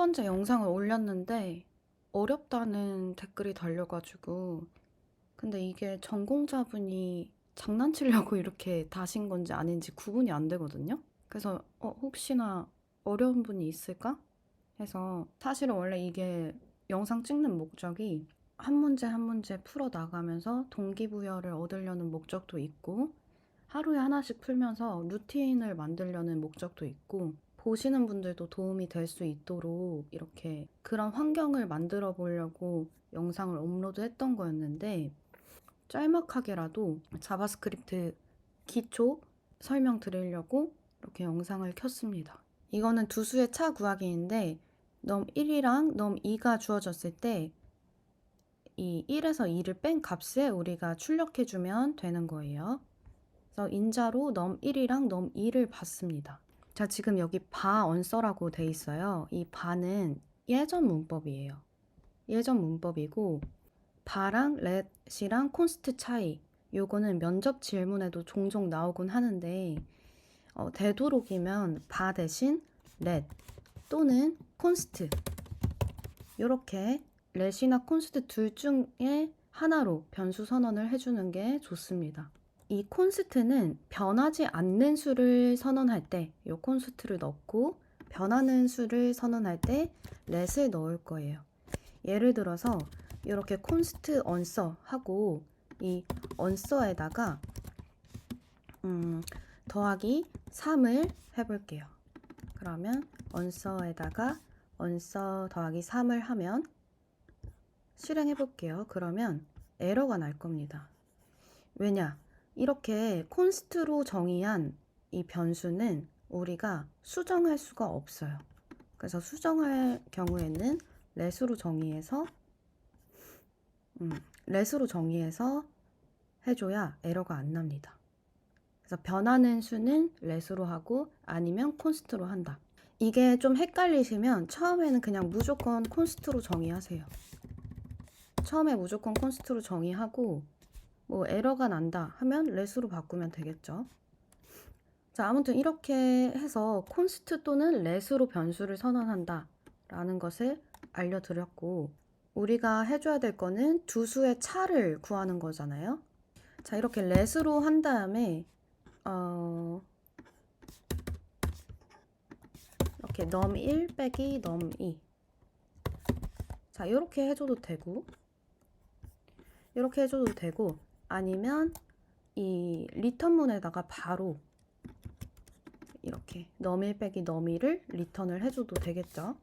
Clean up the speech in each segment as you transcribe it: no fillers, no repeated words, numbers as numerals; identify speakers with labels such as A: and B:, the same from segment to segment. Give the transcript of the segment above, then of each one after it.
A: 번째 영상을 올렸는데 어렵다는 댓글이 달려가지고 근데 이게 전공자분이 장난치려고 이렇게 다신 건지 아닌지 구분이 안 되거든요. 그래서 혹시나 어려운 분이 있을까 해서 사실은 원래 이게 영상 찍는 목적이 한 문제 한 문제 풀어 나가면서 동기부여를 얻으려는 목적도 있고 하루에 하나씩 풀면서 루틴을 만들려는 목적도 있고 보시는 분들도 도움이 될 수 있도록 이렇게 그런 환경을 만들어 보려고 영상을 업로드했던 거였는데 짤막하게라도 자바스크립트 기초 설명드리려고 이렇게 영상을 켰습니다. 이거는 두 수의 차 구하기인데 num1이랑 num2가 주어졌을 때 이 1에서 2를 뺀 값에 우리가 출력해주면 되는 거예요. 그래서 인자로 num1이랑 num2를 받습니다. 자, 지금 여기 바 언서라고 돼 있어요. 이 바는 예전 문법이에요. 예전 문법이고 바랑 let이랑 콘스트 차이 요거는 면접 질문에도 종종 나오곤 하는데 되도록이면 바 대신 let 또는 콘스트 요렇게 let이나 콘스트 둘 중에 하나로 변수 선언을 해주는 게 좋습니다. 이 콘스트는 변하지 않는 수를 선언할 때 이 콘스트를 넣고 변하는 수를 선언할 때 let을 넣을 거예요. 예를 들어서 이렇게 콘스트 언서 하고 이 언서에다가 더하기 3을 해볼게요. 그러면 언서에다가 언서 더하기 3을 하면 실행해 볼게요. 그러면 에러가 날 겁니다. 왜냐? 이렇게 콘스트로 정의한 이 변수는 우리가 수정할 수가 없어요. 그래서 수정할 경우에는 let으로 정의해서 해줘야 에러가 안 납니다. 그래서 변하는 수는 let으로 하고 아니면 콘스트로 한다. 이게 좀 헷갈리시면 처음에는 그냥 무조건 콘스트로 정의하세요. 처음에 무조건 콘스트로 정의하고 뭐 에러가 난다 하면 let으로 바꾸면 되겠죠. 자, 아무튼 이렇게 해서 콘스트 또는 let으로 변수를 선언한다 라는 것을 알려드렸고 우리가 해줘야 될 거는 두 수의 차를 구하는 거잖아요. 자, 이렇게 let으로 한 다음에 이렇게 num1 빼기 num2 자, 이렇게 해줘도 되고 이렇게 해줘도 되고 아니면 이 리턴문에다가 바로 이렇게 num1 빼기 num2를 리턴을 해줘도 되겠죠.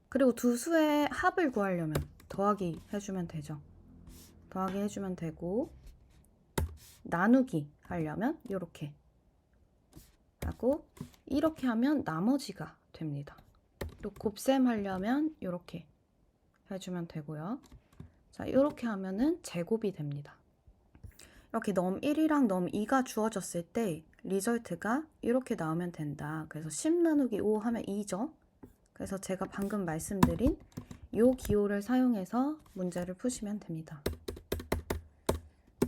A: 그리고 두 수의 합을 구하려면 더하기 해주면 되죠. 더하기 해주면 되고 나누기 하려면 이렇게 하고 이렇게 하면 나머지가 됩니다. 또 곱셈 하려면 이렇게 해주면 되고요. 자, 이렇게 하면은 제곱이 됩니다. 이렇게 num1이랑 num2가 주어졌을 때 리절트가 이렇게 나오면 된다. 그래서 10 나누기 5 하면 2죠. 그래서 제가 방금 말씀드린 이 기호를 사용해서 문제를 푸시면 됩니다.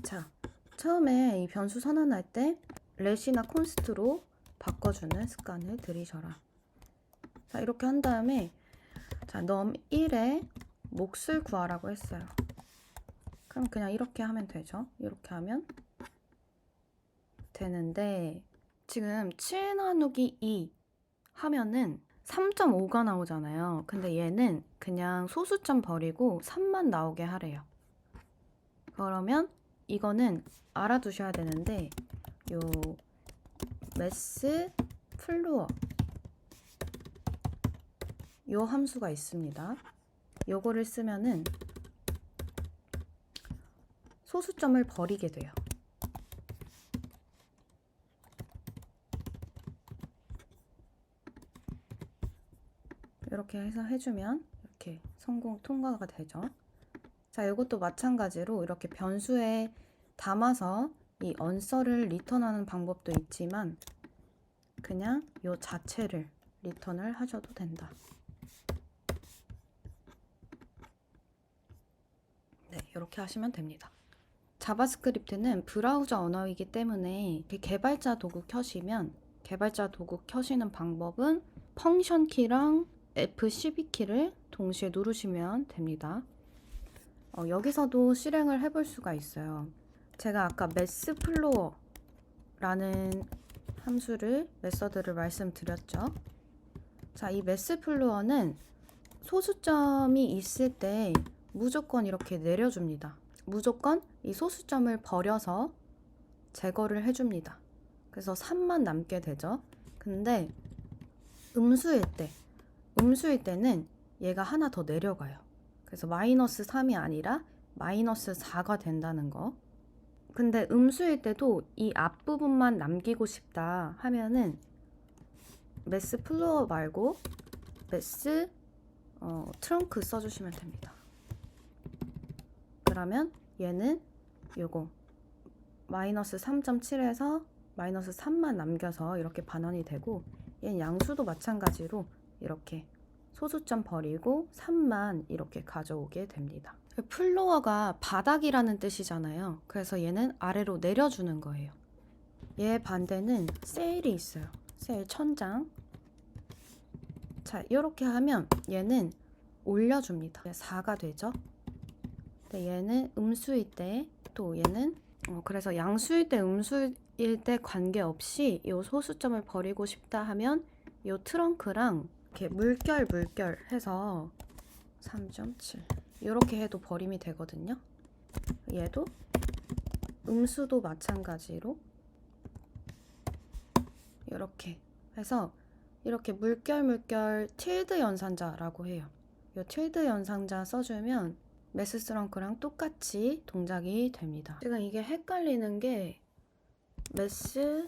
A: 자, 처음에 이 변수 선언할 때 let이나 콘스트로 바꿔주는 습관을 들이셔라. 자, 이렇게 한 다음에 자, num1의 몫을 구하라고 했어요. 그럼 그냥 이렇게 하면 되죠. 이렇게 하면 되는데 지금 7 나누기 2 하면은 3.5가 나오잖아요. 근데 얘는 그냥 소수점 버리고 3만 나오게 하래요. 그러면 이거는 알아두셔야 되는데 요 mass floor 요 함수가 있습니다. 요거를 쓰면은 소수점을 버리게 돼요. 이렇게 해서 해주면 이렇게 통과가 되죠. 자, 이것도 마찬가지로 이렇게 변수에 담아서 이 언서를 리턴하는 방법도 있지만 그냥 요 자체를 리턴을 하셔도 된다. 네, 이렇게 하시면 됩니다. 자바스크립트는 브라우저 언어이기 때문에 개발자 도구 켜시는 방법은 펑션 키랑 F12 키를 동시에 누르시면 됩니다. 여기서도 실행을 해볼 수가 있어요. 제가 아까 massfloor라는 메서드를 말씀드렸죠. 자, 이 massfloor는 소수점이 있을 때 무조건 이렇게 내려줍니다. 무조건 이 소수점을 버려서 제거를 해줍니다. 그래서 3만 남게 되죠. 근데 음수일 때는 얘가 하나 더 내려가요. 그래서 마이너스 3이 아니라 마이너스 4가 된다는 거. 근데 음수일 때도 이 앞부분만 남기고 싶다 하면은 매스 플로어 말고 매스 트렁크 써주시면 됩니다. 그러면 얘는 요거 마이너스 3.7에서 마이너스 3만 남겨서 이렇게 반환이 되고, 얘는 양수도 마찬가지로 이렇게 소수점 버리고 3만 이렇게 가져오게 됩니다. 플로어가 바닥이라는 뜻이잖아요. 그래서 얘는 아래로 내려주는 거예요. 얘 반대는 세일이 있어요. 세일 천장. 자, 이렇게 하면 얘는 올려줍니다. 4가 되죠. 근데 얘는 음수일 때, 또 얘는 그래서 양수일 때 음수일 때 관계없이 이 소수점을 버리고 싶다 하면 이 트렁크랑 이렇게 물결 해서 3.7 이렇게 해도 버림이 되거든요. 얘도 음수도 마찬가지로 이렇게 해서 이렇게 물결 틸드 연산자라고 해요. 이 틸드 연산자 써주면 매스 트렁크랑 똑같이 동작이 됩니다. 제가 이게 헷갈리는 게 매스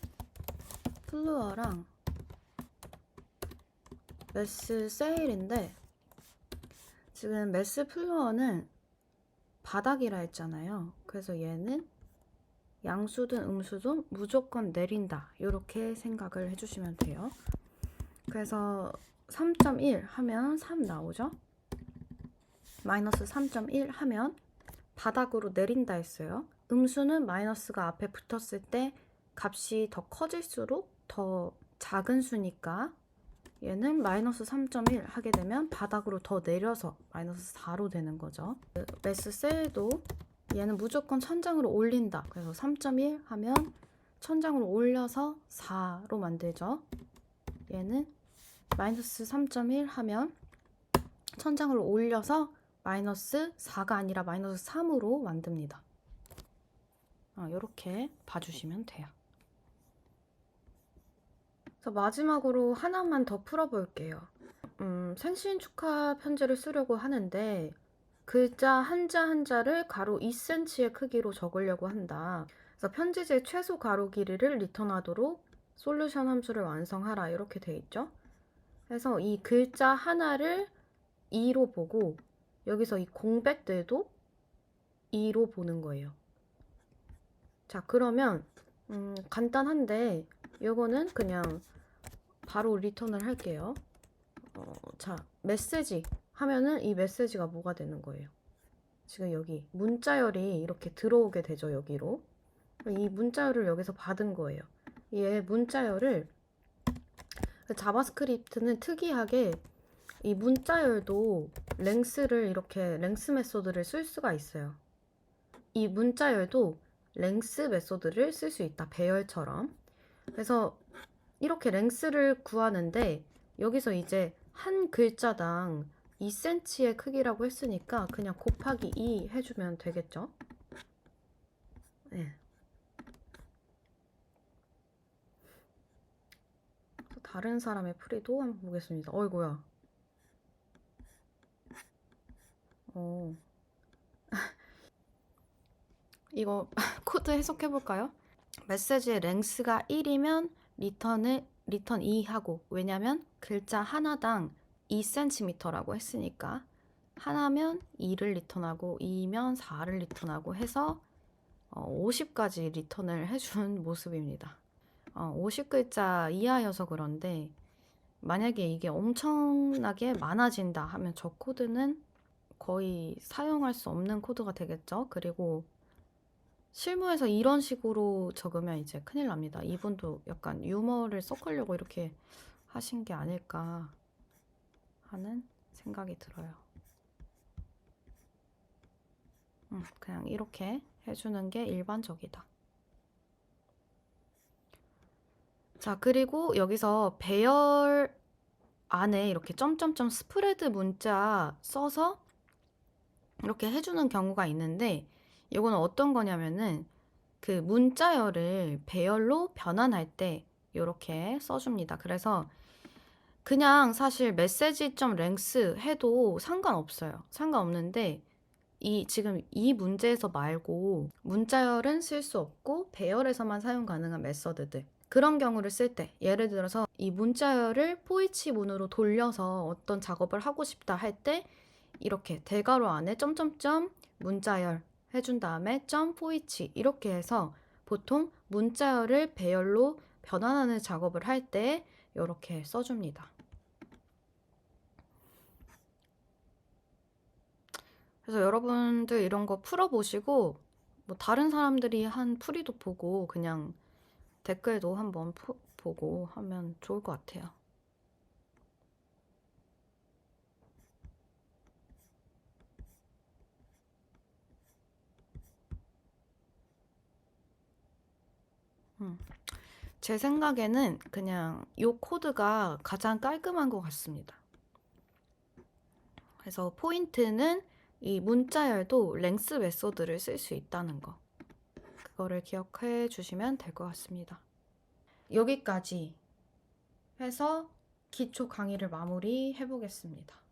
A: 플루어랑 매스 세일인데, 지금 매스 플루어는 바닥이라 했잖아요. 그래서 얘는 양수든 음수든 무조건 내린다, 이렇게 생각을 해주시면 돼요. 그래서 3.1 하면 3 나오죠. 마이너스 3.1 하면 바닥으로 내린다 했어요. 음수는 마이너스가 앞에 붙었을 때 값이 더 커질수록 더 작은 수니까 얘는 마이너스 3.1 하게 되면 바닥으로 더 내려서 마이너스 4로 되는 거죠. 매스 셀도 얘는 무조건 천장으로 올린다. 그래서 3.1 하면 천장으로 올려서 4로 만들죠. 얘는 마이너스 3.1 하면 천장으로 올려서 마이너스 4가 아니라 마이너스 3으로 만듭니다. 이렇게 봐주시면 돼요. 그래서 마지막으로 하나만 더 풀어볼게요. 생신 축하 편지를 쓰려고 하는데 글자 한자를 가로 2cm의 크기로 적으려고 한다. 그래서 편지지의 최소 가로 길이를 리턴하도록 솔루션 함수를 완성하라, 이렇게 돼 있죠. 그래서 이 글자 하나를 2로 보고 여기서 이 공백들도 2로 보는 거예요. 자, 그러면 간단한데 요거는 그냥 바로 리턴을 할게요. 자, 메시지 하면은 이 메시지가 뭐가 되는 거예요? 지금 여기 문자열이 이렇게 들어오게 되죠, 여기로. 이 문자열을 여기서 받은 거예요. 이 문자열을, 자바스크립트는 특이하게 이 문자열도 랭스를 이렇게 랭스 메소드를 쓸 수가 있어요. 이 문자열도 랭스 메소드를 쓸 수 있다, 배열처럼. 그래서 이렇게 랭스를 구하는데 여기서 이제 한 글자당 2cm의 크기라고 했으니까 그냥 곱하기 2 해주면 되겠죠. 네. 다른 사람의 풀이도 한번 보겠습니다. 어이구야. 이거 코드 해석해볼까요? 메시지의 랭스가 1이면 리턴 2 하고, 왜냐면 글자 하나당 2cm라고 했으니까 하나면 2를 리턴하고 2면 4를 리턴하고 해서 50까지 리턴을 해준 모습입니다. 50글자 이하여서 그런데 만약에 이게 엄청나게 많아진다 하면 저 코드는 거의 사용할 수 없는 코드가 되겠죠. 그리고 실무에서 이런 식으로 적으면 이제 큰일 납니다. 이분도 약간 유머를 섞으려고 이렇게 하신 게 아닐까 하는 생각이 들어요. 그냥 이렇게 해주는 게 일반적이다. 자, 그리고 여기서 배열 안에 이렇게 점점점 스프레드 문자 써서 이렇게 해주는 경우가 있는데, 이거는 어떤 거냐면은 그 문자열을 배열로 변환할 때 이렇게 써줍니다. 그래서 그냥 사실 message.length 해도 상관없어요. 상관없는데 지금 이 문제에서 말고 문자열은 쓸 수 없고 배열에서만 사용 가능한 메서드들, 그런 경우를 쓸 때, 예를 들어서 이 문자열을 포이치 문으로 돌려서 어떤 작업을 하고 싶다 할 때 이렇게 대괄호 안에 점점점 문자열 해준 다음에 점 포이치 이렇게 해서 보통 문자열을 배열로 변환하는 작업을 할 때 이렇게 써줍니다. 그래서 여러분들 이런 거 풀어보시고 뭐 다른 사람들이 한 풀이도 보고 그냥 댓글도 한번 보고 하면 좋을 것 같아요. 제 생각에는 그냥 이 코드가 가장 깔끔한 것 같습니다. 그래서 포인트는 이 문자열도 랭스 메소드를 쓸 수 있다는 거, 그거를 기억해 주시면 될 것 같습니다. 여기까지 해서 기초 강의를 마무리해 보겠습니다.